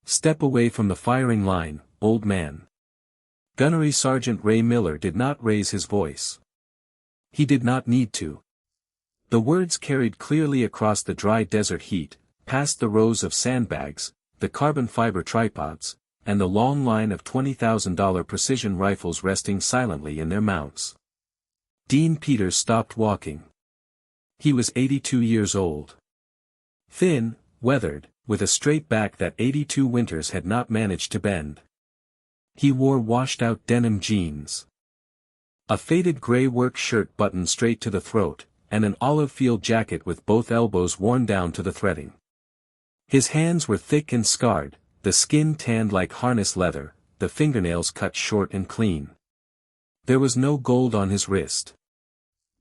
"Step away from the firing line, old man." Gunnery Sergeant Ray Miller did not raise his voice. He did not need to. The words carried clearly across the dry desert heat, past the rows of sandbags, the carbon fiber tripods, and the long line of $20,000 precision rifles resting silently in their mounts. Dean Peters stopped walking. He was 82 years old. Thin, weathered, with a straight back that 82 winters had not managed to bend. He wore washed-out denim jeans, a faded gray work shirt buttoned straight to the throat, and an olive field jacket with both elbows worn down to the threading. His hands were thick and scarred, the skin tanned like harness leather, the fingernails cut short and clean. There was no gold on his wrist.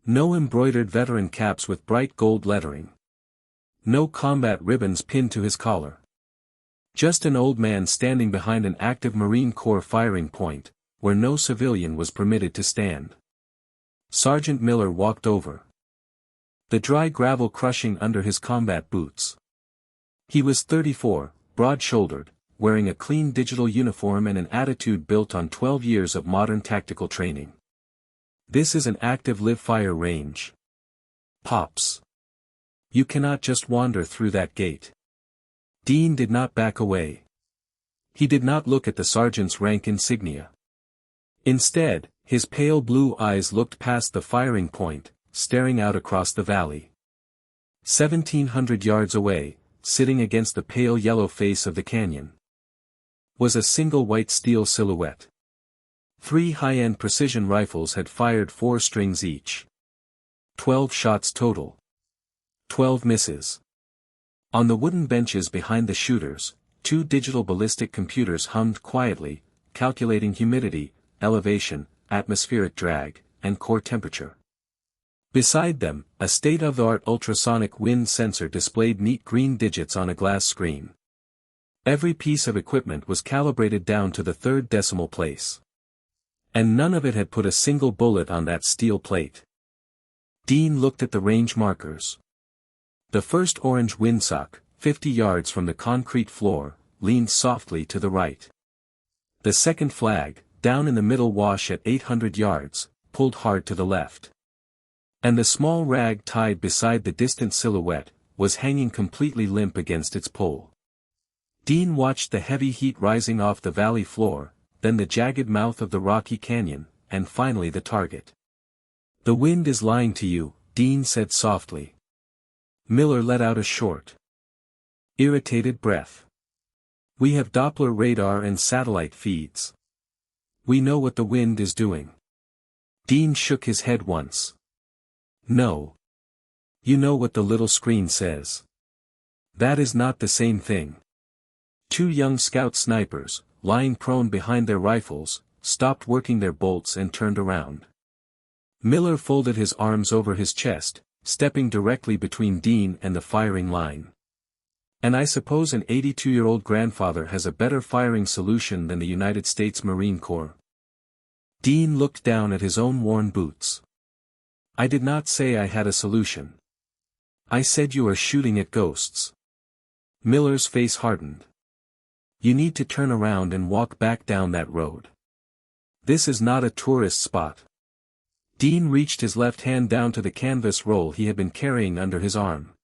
No embroidered veteran caps with bright gold lettering. No combat ribbons pinned to his collar. Just an old man standing behind an active Marine Corps firing point, where no civilian was permitted to stand. Sergeant Miller walked over, the dry gravel crushing under his combat boots. He was 34, broad-shouldered, wearing a clean digital uniform and an attitude built on 12 years of modern tactical training. "This is an active live-fire range. Pops. You cannot just wander through that gate." Dean did not back away. He did not look at the sergeant's rank insignia. Instead, his pale blue eyes looked past the firing point, staring out across the valley. 1,700 yards away, sitting against the pale yellow face of the canyon, was a single white steel silhouette. 3 high-end precision rifles had fired 4 strings each. 12 shots total. 12 misses. On the wooden benches behind the shooters, 2 digital ballistic computers hummed quietly, calculating humidity, elevation, atmospheric drag, and core temperature. Beside them, a state-of-the-art ultrasonic wind sensor displayed neat green digits on a glass screen. Every piece of equipment was calibrated down to the 3rd decimal place. And none of it had put a single bullet on that steel plate. Dean looked at the range markers. The first orange windsock, 50 yards from the concrete floor, leaned softly to the right. The second flag, down in the middle wash at 800 yards, pulled hard to the left. And the small rag tied beside the distant silhouette, was hanging completely limp against its pole. Dean watched the heavy heat rising off the valley floor, then the jagged mouth of the rocky canyon, and finally the target. "The wind is lying to you," Dean said softly. Miller let out a short, irritated breath. "We have Doppler radar and satellite feeds. We know what the wind is doing." Dean shook his head once. "No. You know what the little screen says. That is not the same thing." 2 young scout snipers, lying prone behind their rifles, stopped working their bolts and turned around. Miller folded his arms over his chest, stepping directly between Dean and the firing line. "And I suppose an 82-year-old grandfather has a better firing solution than the United States Marine Corps." Dean looked down at his own worn boots. "I did not say I had a solution. I said you are shooting at ghosts." Miller's face hardened. "You need to turn around and walk back down that road. This is not a tourist spot." Dean reached his left hand down to the canvas roll he had been carrying under his arm.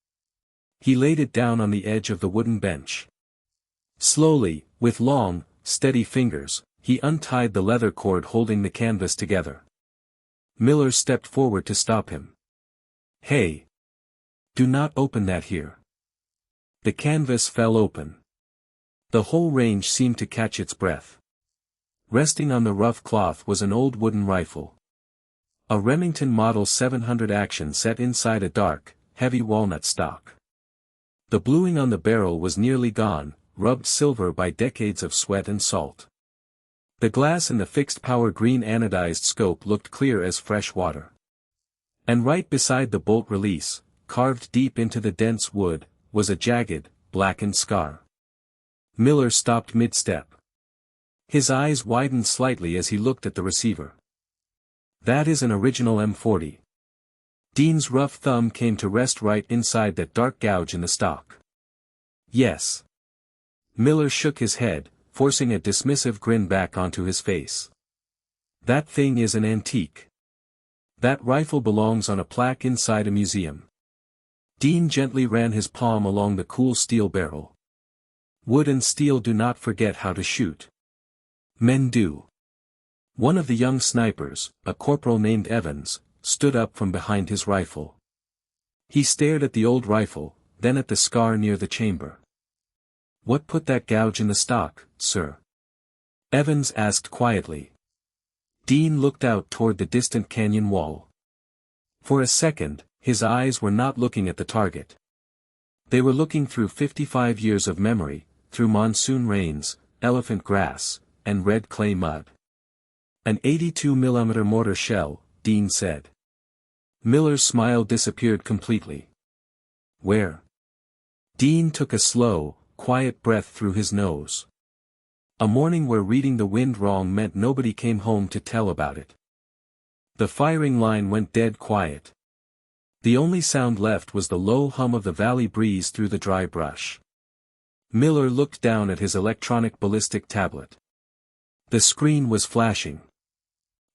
He laid it down on the edge of the wooden bench. Slowly, with long, steady fingers, he untied the leather cord holding the canvas together. Miller stepped forward to stop him. "Hey! Do not open that here." The canvas fell open. The whole range seemed to catch its breath. Resting on the rough cloth was an old wooden rifle. A Remington Model 700 action set inside a dark, heavy walnut stock. The bluing on the barrel was nearly gone, rubbed silver by decades of sweat and salt. The glass in the fixed-power green anodized scope looked clear as fresh water. And right beside the bolt release, carved deep into the dense wood, was a jagged, blackened scar. Miller stopped mid-step. His eyes widened slightly as he looked at the receiver. "That is an original M40. Dean's rough thumb came to rest right inside that dark gouge in the stock. "Yes. Miller shook his head, forcing a dismissive grin back onto his face. That thing is an antique. That rifle belongs on a plaque inside a museum. Dean gently ran his palm along the cool steel barrel. Wood and steel do not forget how to shoot. Men do. One of the young snipers, a corporal named Evans, stood up from behind his rifle. He stared at the old rifle, then at the scar near the chamber. What put that gouge in the stock, sir? Evans asked quietly. Dean looked out toward the distant canyon wall. For a second, his eyes were not looking at the target. They were looking through 55 years of memory, through monsoon rains, elephant grass, and red clay mud. An 82mm mortar shell, Dean said. Miller's smile disappeared completely. Where? Dean took a slow, quiet breath through his nose. A morning where reading The Wind wrong meant nobody came home to tell about it. The firing line went dead quiet. The only sound left was the low hum of the valley breeze through the dry brush. Miller looked down at his electronic ballistic tablet. The screen was flashing.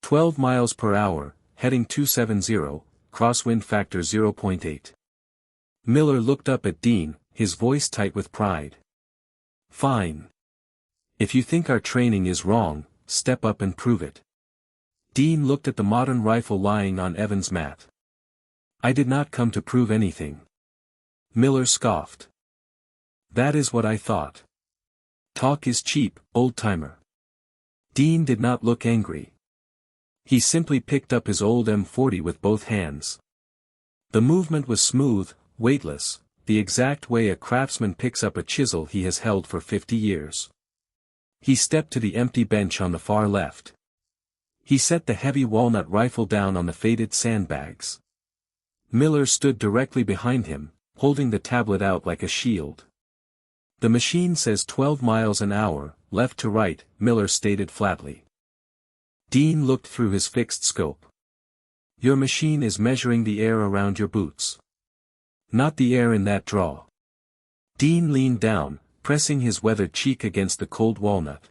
12 miles per hour, heading 270, crosswind factor 0.8. Miller looked up at Dean, his voice tight with pride. Fine. If you think our training is wrong, step up and prove it. Dean looked at the modern rifle lying on Evans' mat. I did not come to prove anything. Miller scoffed. That is what I thought. Talk is cheap, old-timer. Dean did not look angry. He simply picked up his old M40 with both hands. The movement was smooth, weightless, the exact way a craftsman picks up a chisel he has held for 50 years. He stepped to the empty bench on the far left. He set the heavy walnut rifle down on the faded sandbags. Miller stood directly behind him, holding the tablet out like a shield. The machine says 12 miles an hour, left to right, Miller stated flatly. Dean looked through his fixed scope. Your machine is measuring the air around your boots. Not the air in that draw. Dean leaned down, pressing his weathered cheek against the cold walnut.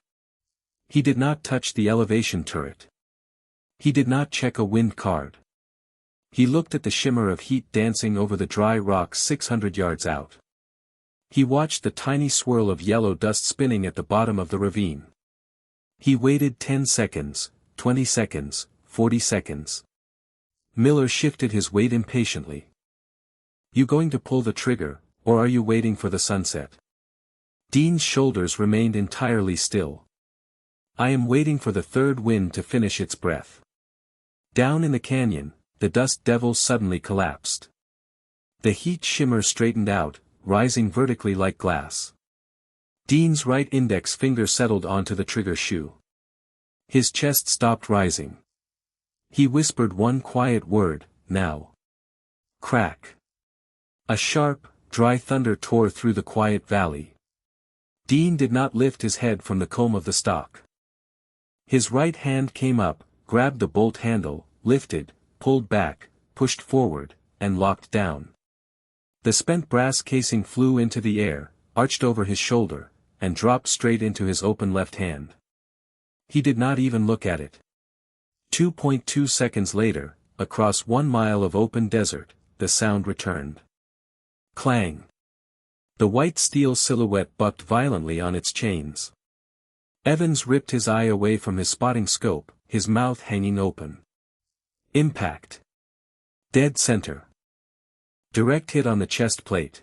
He did not touch the elevation turret. He did not check a wind card. He looked at the shimmer of heat dancing over the dry rocks 600 yards out. He watched the tiny swirl of yellow dust spinning at the bottom of the ravine. He waited 10 seconds, 20 seconds, 40 seconds. Miller shifted his weight impatiently. You going to pull the trigger, or are you waiting for the sunset? Dean's shoulders remained entirely still. I am waiting for the third wind to finish its breath. Down in the canyon, the dust devil suddenly collapsed. The heat shimmer straightened out, rising vertically like glass. Dean's right index finger settled onto the trigger shoe. His chest stopped rising. He whispered one quiet word, now. Crack. A sharp, dry thunder tore through the quiet valley. Dean did not lift his head from the comb of the stock. His right hand came up, grabbed the bolt handle, lifted, pulled back, pushed forward, and locked down. The spent brass casing flew into the air, arched over his shoulder, and dropped straight into his open left hand. He did not even look at it. 2.2 seconds later, across 1 mile of open desert, the sound returned. Clang. The white steel silhouette bucked violently on its chains. Evans ripped his eye away from his spotting scope, his mouth hanging open. Impact. Dead center. Direct hit on the chest plate.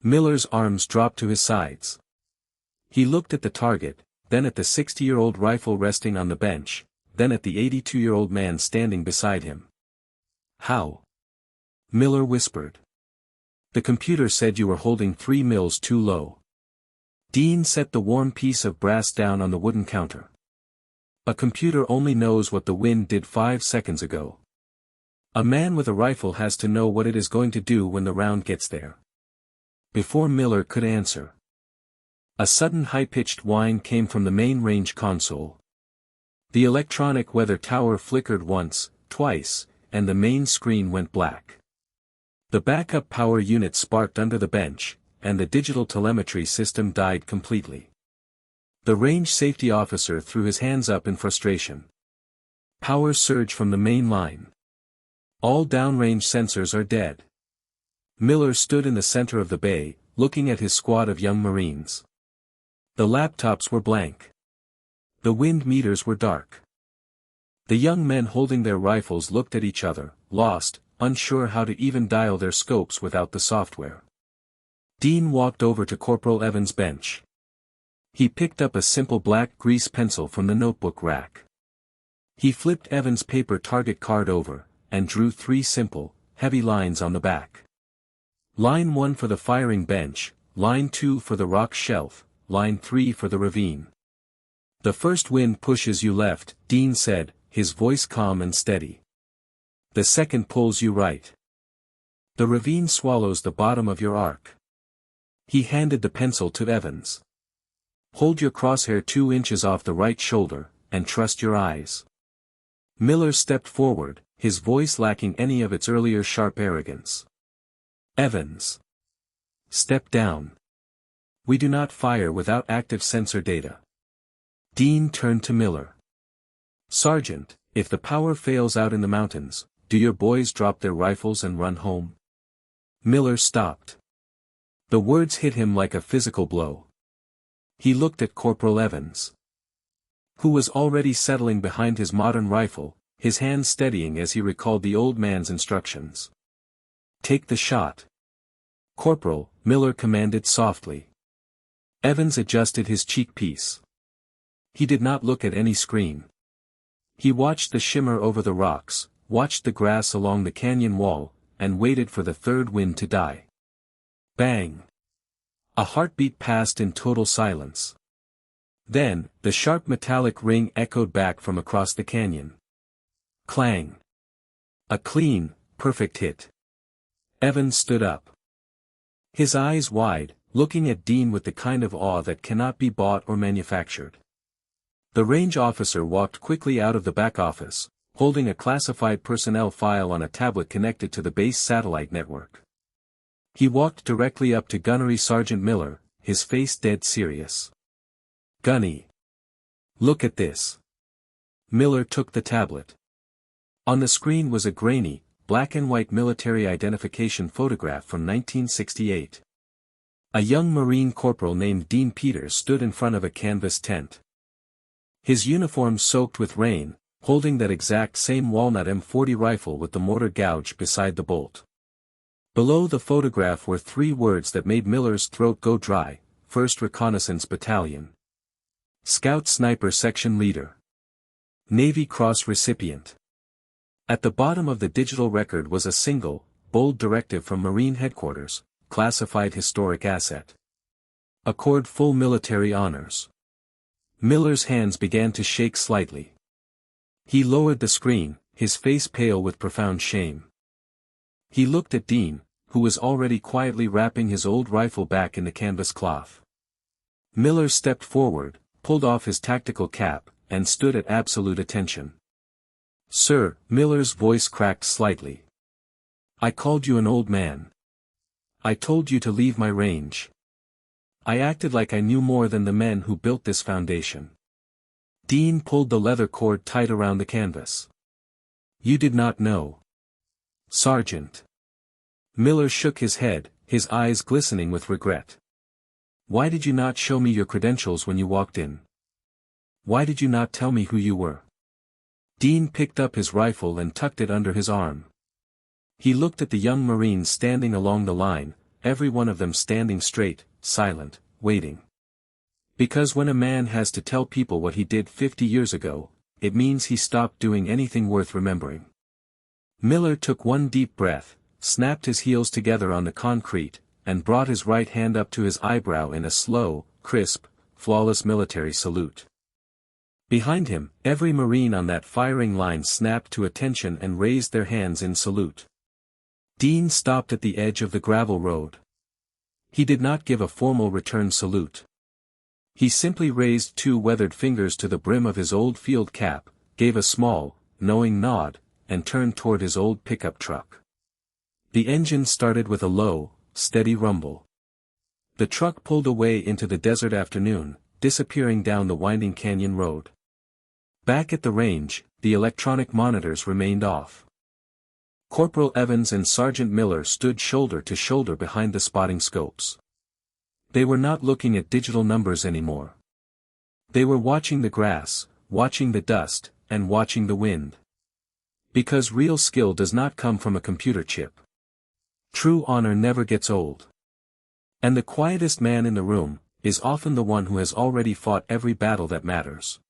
Miller's arms dropped to his sides. He looked at the target, then at the 60-year-old rifle resting on the bench, then at the 82-year-old man standing beside him. How? Miller whispered. The computer said you were holding 3 mils too low. Dean set the warm piece of brass down on the wooden counter. A computer only knows what the wind did 5 seconds ago. A man with a rifle has to know what it is going to do when the round gets there. Before Miller could answer, a sudden high-pitched whine came from the main range console. The electronic weather tower flickered once, twice, and the main screen went black. The backup power unit sparked under the bench, and the digital telemetry system died completely. The range safety officer threw his hands up in frustration. Power surge from the main line. All downrange sensors are dead. Miller stood in the center of the bay, looking at his squad of young Marines. The laptops were blank. The wind meters were dark. The young men holding their rifles looked at each other, lost, unsure how to even dial their scopes without the software. Dean walked over to Corporal Evans' bench. He picked up a simple black grease pencil from the notebook rack. He flipped Evans' paper target card over, and drew 3 simple, heavy lines on the back. Line 1 for the firing bench, line 2 for the rock shelf, line 3 for the ravine. The first wind pushes you left, Dean said, his voice calm and steady. The second pulls you right. The ravine swallows the bottom of your arc. He handed the pencil to Evans. Hold your crosshair 2 inches off the right shoulder, and trust your eyes. Miller stepped forward, his voice lacking any of its earlier sharp arrogance. Evans. Step down. We do not fire without active sensor data. Dean turned to Miller. Sergeant, if the power fails out in the mountains, do your boys drop their rifles and run home? Miller stopped. The words hit him like a physical blow. He looked at Corporal Evans, who was already settling behind his modern rifle, his hand steadying as he recalled the old man's instructions. Take the shot. Corporal, Miller commanded softly. Evans adjusted his cheekpiece. He did not look at any screen. He watched the shimmer over the rocks, watched the grass along the canyon wall, and waited for the third wind to die. Bang! A heartbeat passed in total silence. Then, the sharp metallic ring echoed back from across the canyon. Clang! A clean, perfect hit. Evans stood up. His eyes wide, looking at Dean with the kind of awe that cannot be bought or manufactured. The range officer walked quickly out of the back office, holding a classified personnel file on a tablet connected to the base satellite network. He walked directly up to Gunnery Sergeant Miller, his face dead serious. Gunny. Look at this. Miller took the tablet. On the screen was a grainy, black and white military identification photograph from 1968. A young Marine corporal named Dean Peters stood in front of a canvas tent. His uniform soaked with rain, holding that exact same walnut M40 rifle with the mortar gouge beside the bolt. Below the photograph were 3 words that made Miller's throat go dry: 1st Reconnaissance Battalion. Scout Sniper Section Leader. Navy Cross recipient. At the bottom of the digital record was a single, bold directive from Marine Headquarters: classified historic asset. Accord full military honors. Miller's hands began to shake slightly. He lowered the screen, his face pale with profound shame. He looked at Dean, who was already quietly wrapping his old rifle back in the canvas cloth. Miller stepped forward, pulled off his tactical cap, and stood at absolute attention. Sir, Miller's voice cracked slightly. I called you an old man. I told you to leave my range. I acted like I knew more than the men who built this foundation. Dean pulled the leather cord tight around the canvas. You did not know. Sergeant. Miller shook his head, his eyes glistening with regret. Why did you not show me your credentials when you walked in? Why did you not tell me who you were? Dean picked up his rifle and tucked it under his arm. He looked at the young Marines standing along the line, every one of them standing straight, silent, waiting. Because when a man has to tell people what he did 50 years ago, it means he stopped doing anything worth remembering. Miller took one deep breath, snapped his heels together on the concrete, and brought his right hand up to his eyebrow in a slow, crisp, flawless military salute. Behind him, every Marine on that firing line snapped to attention and raised their hands in salute. Dean stopped at the edge of the gravel road. He did not give a formal return salute. He simply raised 2 weathered fingers to the brim of his old field cap, gave a small, knowing nod, and turned toward his old pickup truck. The engine started with a low, steady rumble. The truck pulled away into the desert afternoon, disappearing down the winding canyon road. Back at the range, the electronic monitors remained off. Corporal Evans and Sergeant Miller stood shoulder to shoulder behind the spotting scopes. They were not looking at digital numbers anymore. They were watching the grass, watching the dust, and watching the wind. Because real skill does not come from a computer chip. True honor never gets old. And the quietest man in the room is often the one who has already fought every battle that matters.